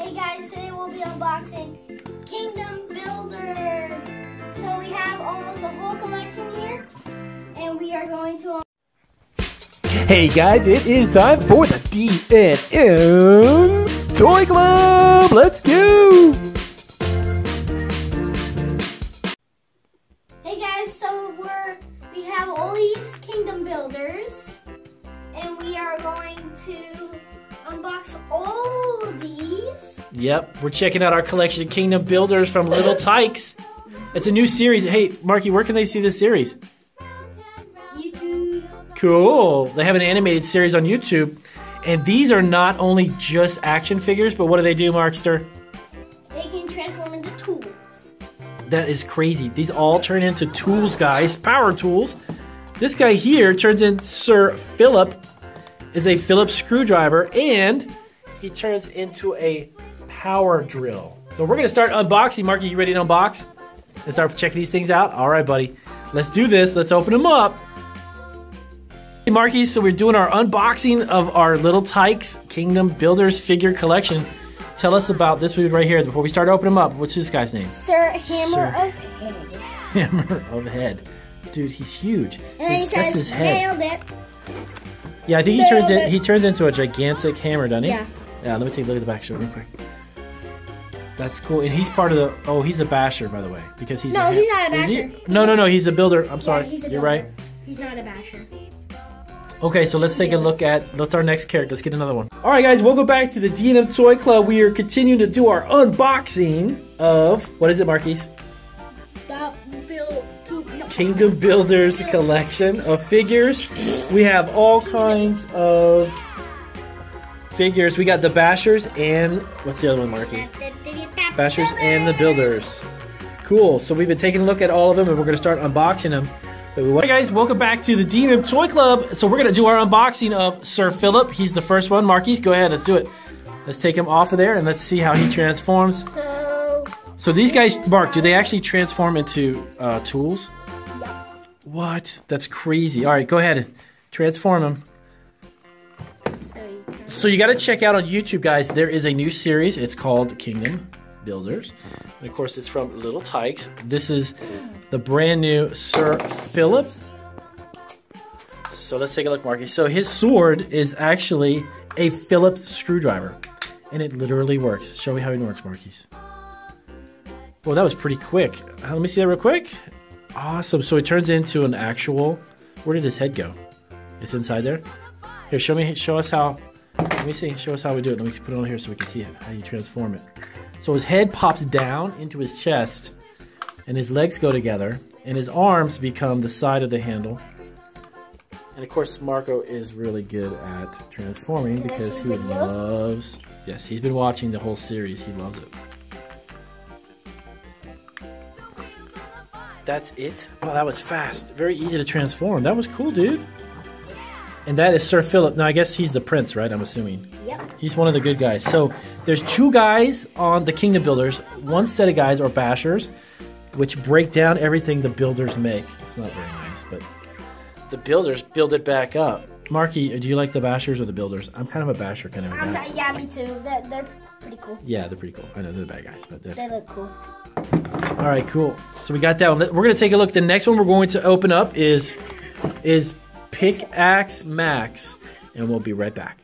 Hey guys, today we'll be unboxing Kingdom Builders. So we have almost a whole collection here, and we are going to... Hey guys, it is time for the D&M Toy Club! Let's go! Hey guys, so we have all these Kingdom Builders, and we are going to unbox all of these. Yep, we're checking out our collection of Kingdom Builders from Little Tykes. It's a new series. Hey, Marky, where can they see this series? YouTube. Cool. They have an animated series on YouTube. And these are not only just action figures, but what do they do, Markster? They can transform into tools. That is crazy. These all turn into tools, guys. Power tools. This guy here turns in Sir Philip, is a Phillips screwdriver, and he turns into a power drill. So we're going to start unboxing. Marky, you ready to unbox? And start checking these things out? All right, buddy. Let's do this. Let's open them up. Hey, Marky, so we're doing our unboxing of our Little Tykes Kingdom Builders figure collection. Tell us about this dude right here before we start opening them up. What's this guy's name? Sir Hammer of Head. Hammer of Head. Dude, he's huge. And then he says, his head. Nailed it. Yeah, I think he turns into a gigantic hammer, doesn't he? Yeah. Yeah, let me take a look at the back show real quick. That's cool. And he's part of the... Oh, he's a basher, by the way. Because he's No, he's not a basher. No, he's a builder. I'm sorry. Yeah, you're right. He's not a basher. Okay, so let's take a look at... What's our next character? Let's get another one. Alright, guys. Welcome back to the D&M Toy Club. We are continuing to do our unboxing of... What is it, Marquise? Kingdom Builders collection of figures. We have all kinds of figures. We got the Bashers and what's the other one, Marky? Bashers and the Builders. Cool. So we've been taking a look at all of them, and we're going to start unboxing them. Hey guys, welcome back to the D&M Toy Club. So we're going to do our unboxing of Sir Philip. He's the first one. Marquise, go ahead. Let's do it. Let's take him off of there and let's see how he transforms. So these guys, Mark, do they actually transform into tools? What? That's crazy. All right, go ahead. Transform them. So you got to check out on YouTube, guys. There is a new series. It's called Kingdom Builders. And, of course, it's from Little Tykes. This is the brand new Sir Philip. So let's take a look, Marky. So his sword is actually a Phillips screwdriver. And it literally works. Show me how it works, Marky. Well, that was pretty quick. Let me see that real quick. Awesome. So it turns into an actual... Where did his head go? It's inside there? Here, show us how... Let me see. Show us how we do it. Let me put it on here so we can see how you transform it. So his head pops down into his chest, and his legs go together, and his arms become the side of the handle. And of course, Marco is really good at transforming because he loves... Yes, he's been watching the whole series. He loves it. That's it? Oh, that was fast. Very easy to transform. That was cool, dude. And that is Sir Philip. Now, I guess he's the prince, right? I'm assuming. Yep. He's one of the good guys. So, there's two guys on the Kingdom Builders. One set of guys are bashers, which break down everything the builders make. It's not very nice, but the builders build it back up. Marky, do you like the bashers or the builders? I'm kind of a basher kind of a guy. Yeah, me too. They're pretty cool. Yeah, they're pretty cool. I know they're the bad guys, but they look cool. All right, cool. So we got that one. We're going to take a look. The next one we're going to open up is Pickaxe Max, and we'll be right back.